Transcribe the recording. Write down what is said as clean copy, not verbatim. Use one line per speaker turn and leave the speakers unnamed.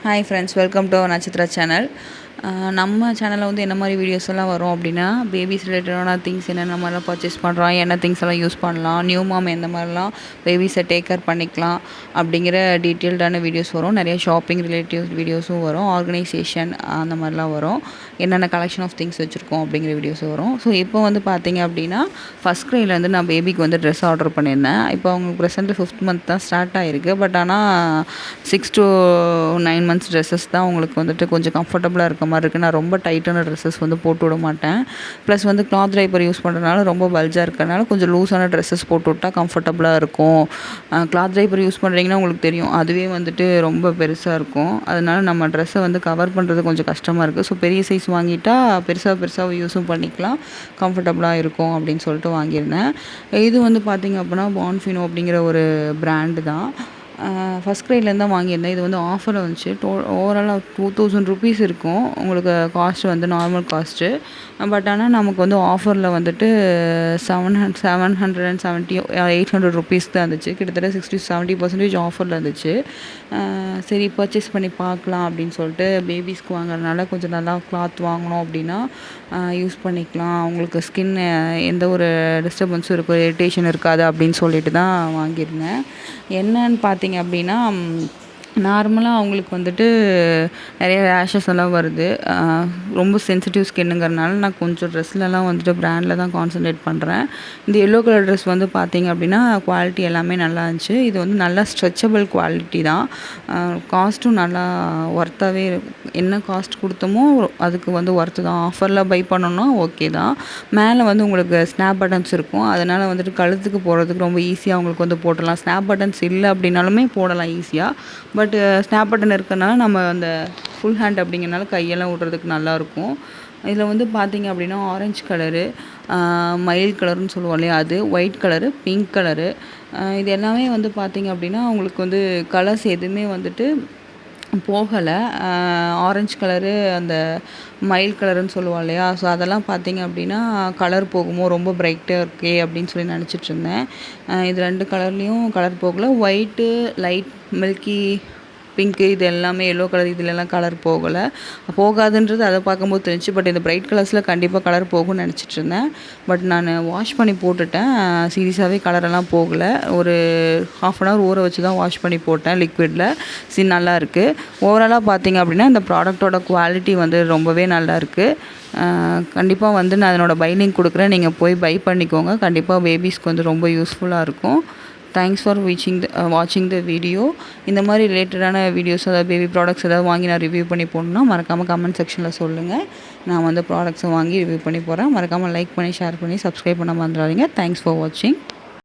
Hi friends, welcome to our Natchathira channel. நம்ம சேனலில் வந்து என்ன மாதிரி வீடியோஸ் எல்லாம் வரும் அப்படின்னா, பேபிஸ் ரிலேட்டடான திங்ஸ் என்னென்ன மாதிரிலாம் பர்ச்சேஸ் பண்ணுறோம், என்ன திங்ஸ் எல்லாம் யூஸ் பண்ணலாம், நியூ மாம் எந்த மாதிரிலாம் பேபிஸை டேக் கேர் பண்ணிக்கலாம் அப்படிங்கிற டீட்டெயில்டான வீடியோஸ் வரும். நிறைய ஷாப்பிங் ரிலேட்டிவ் வீடியோஸும் வரும், ஆர்கனைசேஷன் அந்த மாதிரிலாம் வரும், என்னென்ன கலெக்ஷன் ஆஃப் திங்ஸ் வச்சுருக்கோம் அப்படிங்கிற வீடியோஸும் வரும். ஸோ இப்போ வந்து பார்த்தீங்க அப்படின்னா, ஃபஸ்ட் க்ரைலேருந்து நான் பேபிக்கு வந்து ட்ரெஸ் ஆர்டர் பண்ணியிருந்தேன். இப்போ அவங்களுக்கு ப்ரெசென்ட்டு 5th மந்த் தான் ஸ்டார்ட் ஆகிருக்கு. பட் ஆனால் 6 to 9 months ட்ரெஸ்ஸஸ் தான் உங்களுக்கு வந்துட்டு கொஞ்சம் கம்ஃபர்டபுளாக இருக்க மாதிரி இருக்குது. நான் ரொம்ப டைட்டான ட்ரெஸ்ஸஸ் வந்து போட்டு விட மாட்டேன். ப்ளஸ் வந்து கிளாத் ட்ரைப்பர் யூஸ் பண்ணுறதுனால ரொம்ப பல்ஜாக இருக்கிறதுனால கொஞ்சம் லூஸான ட்ரெஸ்ஸஸ் போட்டு விட்டால் கம்ஃபர்டபுளாக இருக்கும். கிளாத் ட்ரைப்பர் யூஸ் பண்ணுறீங்கன்னா உங்களுக்கு தெரியும், அதுவே வந்துட்டு ரொம்ப பெருசாக இருக்கும். அதனால நம்ம ட்ரெஸ்ஸை வந்து கவர் பண்ணுறது கொஞ்சம் கஷ்டமாக இருக்குது. ஸோ பெரிய சைஸ் வாங்கிட்டா பெருசாக யூஸும் பண்ணிக்கலாம், கம்ஃபர்டபுளாக இருக்கும் அப்படின்னு சொல்லிட்டு வாங்கியிருந்தேன். இது வந்து பார்த்திங்க அப்படின்னா பான்ஃபினோ அப்படிங்கிற ஒரு பிராண்டு தான். ஃபஸ்ட் க்ரைலேருந்து தான் வாங்கியிருந்தேன். இது வந்து ஆஃபரில் வந்துச்சு. ஓவராலாக 2000 ருபீஸ் இருக்கும் உங்களுக்கு காஸ்ட் வந்து, நார்மல் காஸ்ட்டு. பட் ஆனால் நமக்கு வந்து ஆஃபரில் வந்துட்டு 770 800 ருபீஸ் தான் இருந்துச்சு. கிட்டத்தட்ட 60-70% ஆஃபரில் இருந்துச்சு. சரி பர்ச்சேஸ் பண்ணி பார்க்கலாம் அப்படின்னு சொல்லிட்டு, பேபிஸ்க்கு வாங்குறதுனால கொஞ்சம் நல்லா கிளாத் வாங்கினோம் அப்படின்னா யூஸ் பண்ணிக்கலாம், அவங்களுக்கு ஸ்கின் எந்த ஒரு டிஸ்டர்பன்ஸும் இருக்கும், இரிட்டேஷன் இருக்காது அப்படின்னு சொல்லிட்டு தான் வாங்கியிருந்தேன். என்னன்னு பார்த்தீங்க அப்படின்னா, நார்மலாக அவங்களுக்கு வந்துட்டு நிறைய ரேஷஸ் எல்லாம் வருது. ரொம்ப சென்சிட்டிவ் ஸ்கின்னுங்கிறனால நான் கொஞ்சம் ட்ரெஸ்லலாம் வந்துட்டு பிராண்டில் தான் கான்சன்ட்ரேட் பண்ணுறேன். இந்த எல்லோ கலர் ட்ரெஸ் வந்து பார்த்திங்க அப்படின்னா குவாலிட்டி எல்லாமே நல்லா இருந்துச்சு. இது வந்து நல்லா ஸ்ட்ரெச்சபிள் குவாலிட்டி தான். காஸ்ட்டும் நல்லா ஒர்த்தாகவே என்ன காஸ்ட் கொடுத்தோமோ அதுக்கு வந்து ஒர்த்து தான். ஆஃபரில் பை பண்ணோன்னா ஓகே தான். மேலே வந்து உங்களுக்கு ஸ்னாப் பட்டன்ஸ் இருக்கும். அதனால் வந்துட்டு கழுத்துக்கு போடுறதுக்கு ரொம்ப ஈஸியாக உங்களுக்கு வந்து போடலாம். ஸ்னாப் பட்டன்ஸ் இல்லை அப்படின்னாலுமே போடலாம் ஈஸியாக. பட் ஸ்னாப் பட்டன் இருக்கிறனால நம்ம அந்த ஃபுல் ஹேண்ட் அப்படிங்கிறனால கையெல்லாம் விட்றதுக்கு நல்லாயிருக்கும். இதில் வந்து பார்த்திங்க அப்படின்னா ஆரஞ்சு கலரு, மயில் கலர்னு சொல்லுவோம் இல்லையா, அது ஒயிட் கலரு, பிங்க் கலரு, இது எல்லாமே வந்து பார்த்திங்க அப்படின்னா உங்களுக்கு வந்து கலர்ஸ் எதுவுமே வந்துட்டு போகலை. ஆரஞ்சு கலரு, அந்த மயில் கலருன்னு சொல்லுவோம் இல்லையா, ஸோ அதெல்லாம் பார்த்திங்க அப்படின்னா கலர் போகுமோ, ரொம்ப பிரைட்டாக இருக்கே அப்படின்னு சொல்லி நினச்சிட்ருந்தேன். இது 2 கலர்லேயும் கலர் போகலை. ஒயிட்டு, லைட் மில்கி பிங்க்கு, இது எல்லாமே எல்லோ கலர், இதிலெல்லாம் கலர் போகாதுன்றது அதை பார்க்கும்போது தெரிஞ்சுச்சு. பட் இந்த பிரைட் கலர்ஸில் கண்டிப்பாக கலர் போகும்னு நினச்சிட்ருந்தேன். பட் நான் வாஷ் பண்ணி போட்டுட்டேன். சீரியஸாகவே கலரெல்லாம் போகலை. ஒரு 1/2 hour ஊற வச்சு தான் வாஷ் பண்ணி போட்டேன் லிக்விடில். நல்லா இருக்குது. ஓவராலாக பார்த்திங்க அப்படின்னா இந்த ப்ராடக்ட்டோட குவாலிட்டி வந்து ரொம்பவே நல்லாயிருக்கு. கண்டிப்பாக வந்து நான் அதனோட பை லிங்க் கொடுக்குறேன், நீங்கள் போய் பை பண்ணிக்கோங்க. கண்டிப்பாக பேபிஸ்க்கு வந்து ரொம்ப யூஸ்ஃபுல்லாக இருக்கும். தேங்க்ஸ் ஃபார் வாட்சிங் த வீடியோ. இந்த மாதிரி ரிலேட்டடான வீடியோஸ், அதாவது பேபி ப்ராடக்ட்ஸ் ஏதாவது வாங்கி நான் ரிவ்யூ பண்ணி போடணுன்னா மறக்காமல் கமெண்ட் செக்ஷனில் சொல்லுங்கள். நான் வந்து ப்ராடக்ட்ஸை வாங்கி ரிவ்யூ பண்ணி போகிறேன். மறக்காமல் லைக் பண்ணி, ஷேர் பண்ணி, சப்ஸ்கிரைப் பண்ண மறந்துடாதீங்க. தேங்க்ஸ் ஃபார் வாட்சிங்.